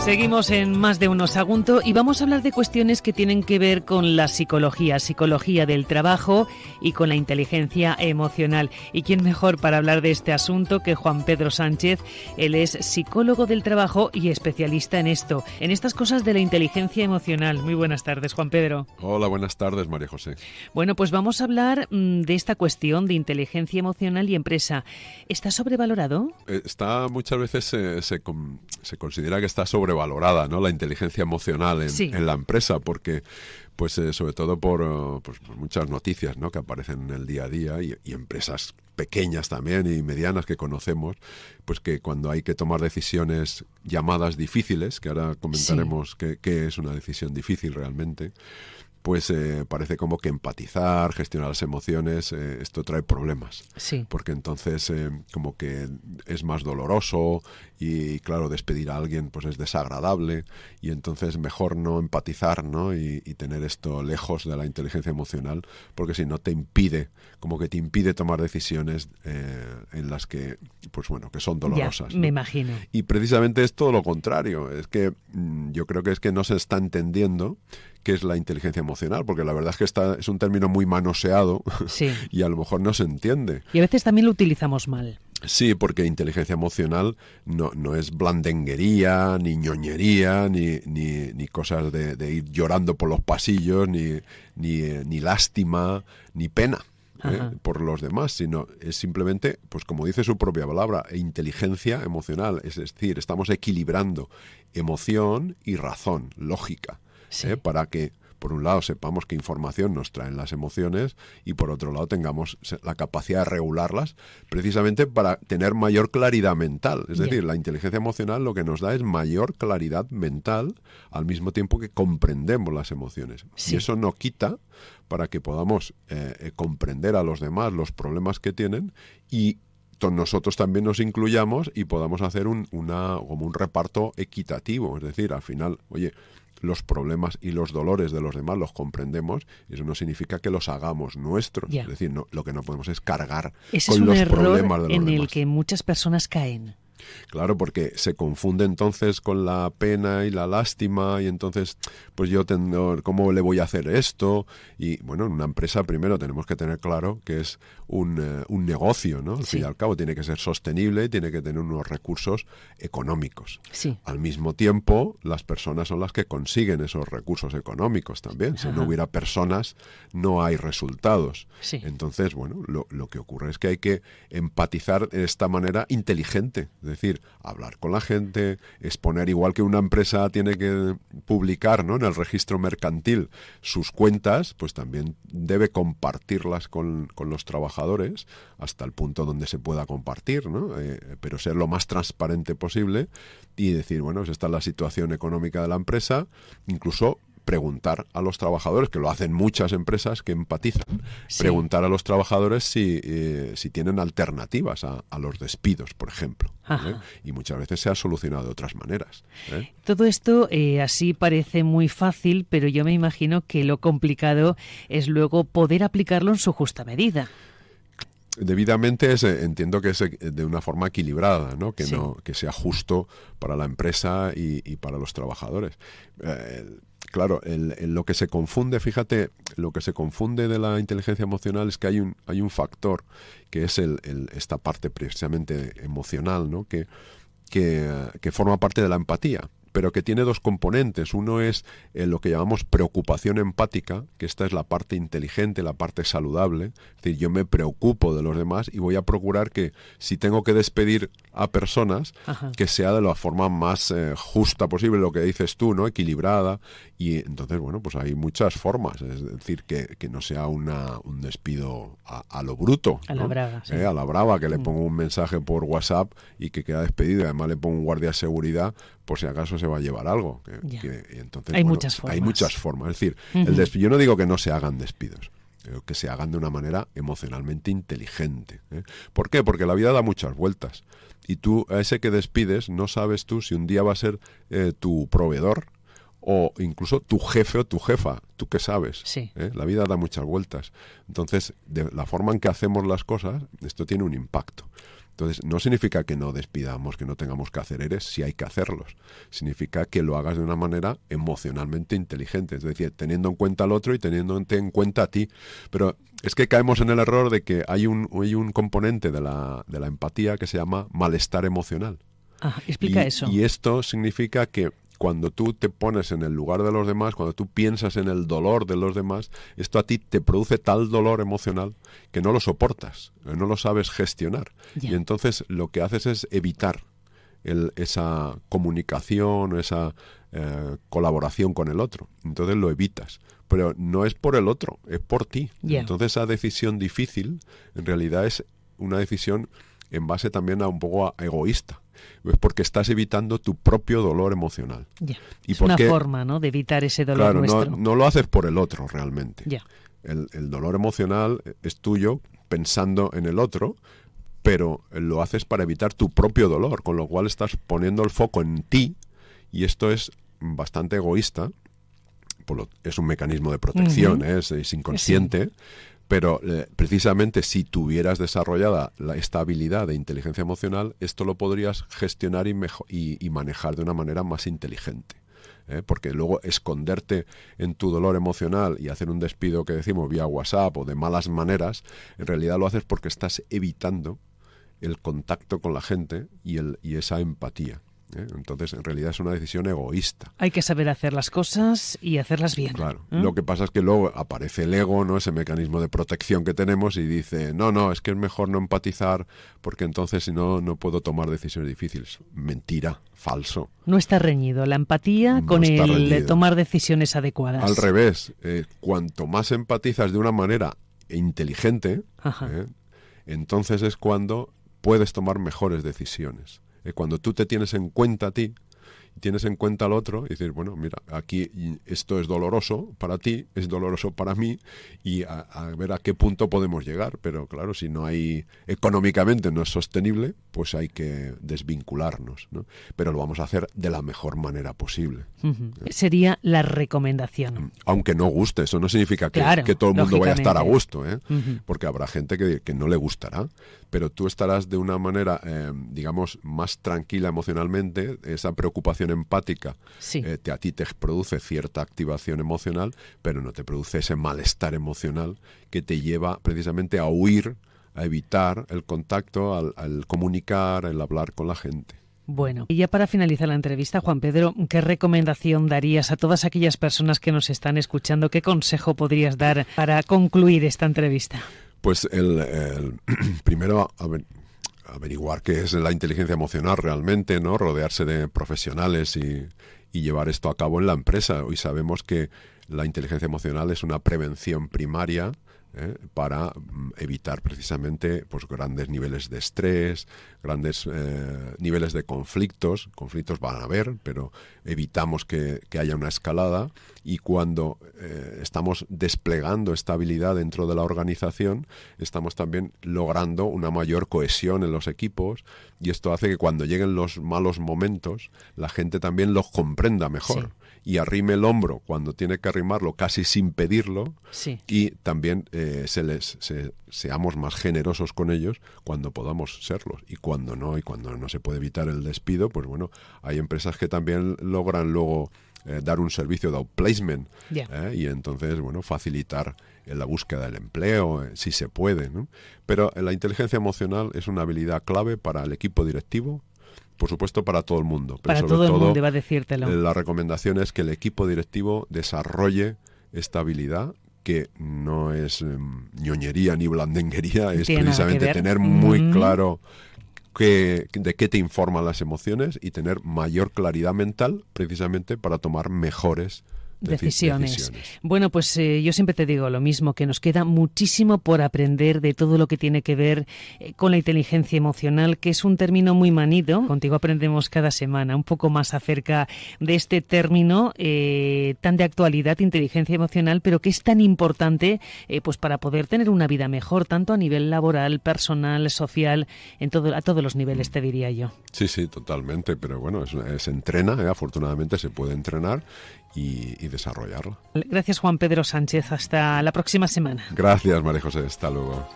Seguimos en Más de Uno Sagunto y vamos a hablar de cuestiones que tienen que ver con la psicología del trabajo y con la inteligencia emocional. ¿Y quién mejor para hablar de este asunto que Juan Pedro Sánchez? Él es psicólogo del trabajo y especialista en esto, en estas cosas de la inteligencia emocional. Muy buenas tardes, Juan Pedro. Hola, buenas tardes, María José. Bueno, pues vamos a hablar de esta cuestión de inteligencia emocional y empresa. ¿Está sobrevalorado? Muchas veces se considera que está sobrevalorada, ¿no?, la inteligencia emocional en la empresa, porque sobre todo por muchas noticias, ¿no?, que aparecen en el día a día y empresas pequeñas también y medianas que conocemos, pues que cuando hay que tomar decisiones llamadas difíciles, que ahora comentaremos qué es una decisión difícil realmente, pues parece como que empatizar, gestionar las emociones, esto trae problemas. Sí. Porque entonces como que es más doloroso y claro, despedir a alguien pues es desagradable y entonces mejor no empatizar, ¿no? Y tener esto lejos de la inteligencia emocional, porque si no te impide tomar decisiones en las que, que son dolorosas. Ya, ¿no? Me imagino. Y precisamente es todo lo contrario, es que yo creo que es que no se está entendiendo qué es la inteligencia emocional, porque la verdad es que es un término muy manoseado y a lo mejor no se entiende. Y a veces también lo utilizamos mal. Sí, porque inteligencia emocional no es blandenguería, ni ñoñería, ni cosas de ir llorando por los pasillos, ni lástima, ni pena por los demás, sino es simplemente, pues como dice su propia palabra, inteligencia emocional. Es decir, estamos equilibrando emoción y razón, lógica. Para que, por un lado, sepamos qué información nos traen las emociones y, por otro lado, tengamos la capacidad de regularlas precisamente para tener mayor claridad mental. Es decir, la inteligencia emocional lo que nos da es mayor claridad mental al mismo tiempo que comprendemos las emociones. Y eso no quita para que podamos comprender a los demás los problemas que tienen y nosotros también nos incluyamos y podamos hacer como un reparto equitativo. Es decir, al final, los problemas y los dolores de los demás los comprendemos y eso no significa que los hagamos nuestros. Es decir, lo que no podemos es cargar con los problemas de los demás. Ese es un error en el que muchas personas caen. Claro, porque se confunde entonces con la pena y la lástima y entonces, pues ¿cómo le voy a hacer esto? Y bueno, en una empresa primero tenemos que tener claro que es un negocio, ¿no? Al fin y al cabo tiene que ser sostenible, tiene que tener unos recursos económicos. Sí. Al mismo tiempo, las personas son las que consiguen esos recursos económicos también. Si no hubiera personas, no hay resultados. Sí. Entonces, bueno, lo que ocurre es que hay que empatizar de esta manera inteligente. Es decir, hablar con la gente, exponer, igual que una empresa tiene que publicar, ¿no?, en el registro mercantil sus cuentas, pues también debe compartirlas con los trabajadores hasta el punto donde se pueda compartir, ¿no? Pero ser lo más transparente posible y decir, bueno, pues esta es la situación económica de la empresa, incluso preguntar a los trabajadores, que lo hacen muchas empresas que empatizan, preguntar a los trabajadores si tienen alternativas a los despidos, por ejemplo. Y muchas veces se ha solucionado de otras maneras. Todo esto así parece muy fácil, pero yo me imagino que lo complicado es luego poder aplicarlo en su justa medida. Debidamente entiendo que es de una forma equilibrada, ¿no? Que sea justo para la empresa y para los trabajadores. Claro, lo que se confunde, fíjate, lo que se confunde de la inteligencia emocional es que hay un factor que es esta parte precisamente emocional, ¿no? Que forma parte de la empatía, pero que tiene dos componentes. Uno es lo que llamamos preocupación empática, que esta es la parte inteligente, la parte saludable. Es decir, yo me preocupo de los demás y voy a procurar que si tengo que despedir a personas, que sea de la forma más justa posible, lo que dices tú, ¿no?, equilibrada. Y entonces, bueno, pues hay muchas formas. Es decir, que no sea un despido a lo bruto, ¿no? A la brava, sí. A la brava, que le pongo un mensaje por WhatsApp y que queda despedido y además le pongo un guardia de seguridad por si acaso se va a llevar algo. Y entonces, hay muchas formas. Hay muchas formas. Es decir, yo no digo que no se hagan despidos, que se hagan de una manera emocionalmente inteligente. ¿Por qué? Porque la vida da muchas vueltas. Y tú, a ese que despides, no sabes tú si un día va a ser tu proveedor o incluso tu jefe o tu jefa. ¿Tú qué sabes? Sí. La vida da muchas vueltas. Entonces, de la forma en que hacemos las cosas, esto tiene un impacto. Entonces, no significa que no despidamos, que no tengamos que hacer EREs, si hay que hacerlos. Significa que lo hagas de una manera emocionalmente inteligente, es decir, teniendo en cuenta al otro y teniéndote en cuenta a ti. Pero es que caemos en el error de que hay un componente de la empatía que se llama malestar emocional. Explica eso. Y esto significa que cuando tú te pones en el lugar de los demás, cuando tú piensas en el dolor de los demás, esto a ti te produce tal dolor emocional que no lo soportas, no lo sabes gestionar. Ya. Y entonces lo que haces es evitar esa comunicación, esa colaboración con el otro. Entonces lo evitas. Pero no es por el otro, es por ti. Ya. Entonces esa decisión difícil en realidad es una decisión en base también a un poco egoísta. Es porque estás evitando tu propio dolor emocional. Ya. ¿Y es por una qué? forma, ¿no?, de evitar ese dolor nuestro. No lo haces por el otro realmente. Ya. El dolor emocional es tuyo pensando en el otro, pero lo haces para evitar tu propio dolor, con lo cual estás poniendo el foco en ti, y esto es bastante egoísta. Es un mecanismo de protección, es inconsciente. Sí. Pero precisamente si tuvieras desarrollada esta habilidad de inteligencia emocional, esto lo podrías gestionar y manejar de una manera más inteligente. Porque luego esconderte en tu dolor emocional y hacer un despido que decimos vía WhatsApp o de malas maneras, en realidad lo haces porque estás evitando el contacto con la gente y esa empatía. Entonces, en realidad es una decisión egoísta. Hay que saber hacer las cosas y hacerlas bien. Claro. Lo que pasa es que luego aparece el ego, ¿no? Ese mecanismo de protección que tenemos, y dice, no, es que es mejor no empatizar porque entonces si no puedo tomar decisiones difíciles. Mentira, falso. No está reñido la empatía con el tomar decisiones adecuadas. Al revés, cuanto más empatizas de una manera inteligente, entonces es cuando puedes tomar mejores decisiones. Cuando tú te tienes en cuenta a ti, tienes en cuenta al otro, y dices, bueno, mira, aquí esto es doloroso para ti, es doloroso para mí, y a ver a qué punto podemos llegar. Pero claro, si no hay, económicamente no es sostenible, pues hay que desvincularnos, ¿no? Pero lo vamos a hacer de la mejor manera posible. Sería la recomendación. Aunque no guste, eso no significa que todo el mundo vaya a estar a gusto, porque habrá gente que no le gustará, pero tú estarás de una manera, digamos, más tranquila emocionalmente. Esa preocupación empática a ti te produce cierta activación emocional, pero no te produce ese malestar emocional que te lleva precisamente a huir, a evitar el contacto, al comunicar, al hablar con la gente. Bueno, y ya para finalizar la entrevista, Juan Pedro, ¿qué recomendación darías a todas aquellas personas que nos están escuchando? ¿Qué consejo podrías dar para concluir esta entrevista? Pues primero averiguar qué es la inteligencia emocional realmente, ¿no? Rodearse de profesionales y llevar esto a cabo en la empresa. Hoy sabemos que la inteligencia emocional es una prevención primaria para evitar precisamente pues grandes niveles de estrés, grandes niveles de conflictos. Conflictos van a haber, pero evitamos que haya una escalada, y cuando estamos desplegando esta habilidad dentro de la organización, estamos también logrando una mayor cohesión en los equipos, y esto hace que cuando lleguen los malos momentos, la gente también los comprenda mejor. Sí. Y arrime el hombro cuando tiene que arrimarlo casi sin pedirlo, y también seamos más generosos con ellos cuando podamos serlos, y cuando no se puede evitar el despido, pues bueno, hay empresas que también logran luego dar un servicio de outplacement, y entonces, bueno, facilitar la búsqueda del empleo, si se puede, ¿no? Pero la inteligencia emocional es una habilidad clave para el equipo directivo, por supuesto para todo el mundo. Pero para sobre todo el mundo, iba a decírtelo. La recomendación es que el equipo directivo desarrolle esta habilidad, que no es ñoñería ni blandenguería, es precisamente tener muy claro de qué te informan las emociones y tener mayor claridad mental, precisamente para tomar mejores decisiones. Bueno, pues yo siempre te digo lo mismo, que nos queda muchísimo por aprender de todo lo que tiene que ver con la inteligencia emocional, que es un término muy manido. Contigo aprendemos cada semana un poco más acerca de este término tan de actualidad, inteligencia emocional, pero que es tan importante pues para poder tener una vida mejor, tanto a nivel laboral, personal, social, a todos los niveles, te diría yo. Sí, totalmente, pero bueno, se entrena, afortunadamente se puede entrenar y desarrollarla. Gracias, Juan Pedro Sánchez. Hasta la próxima semana. Gracias, María José. Hasta luego.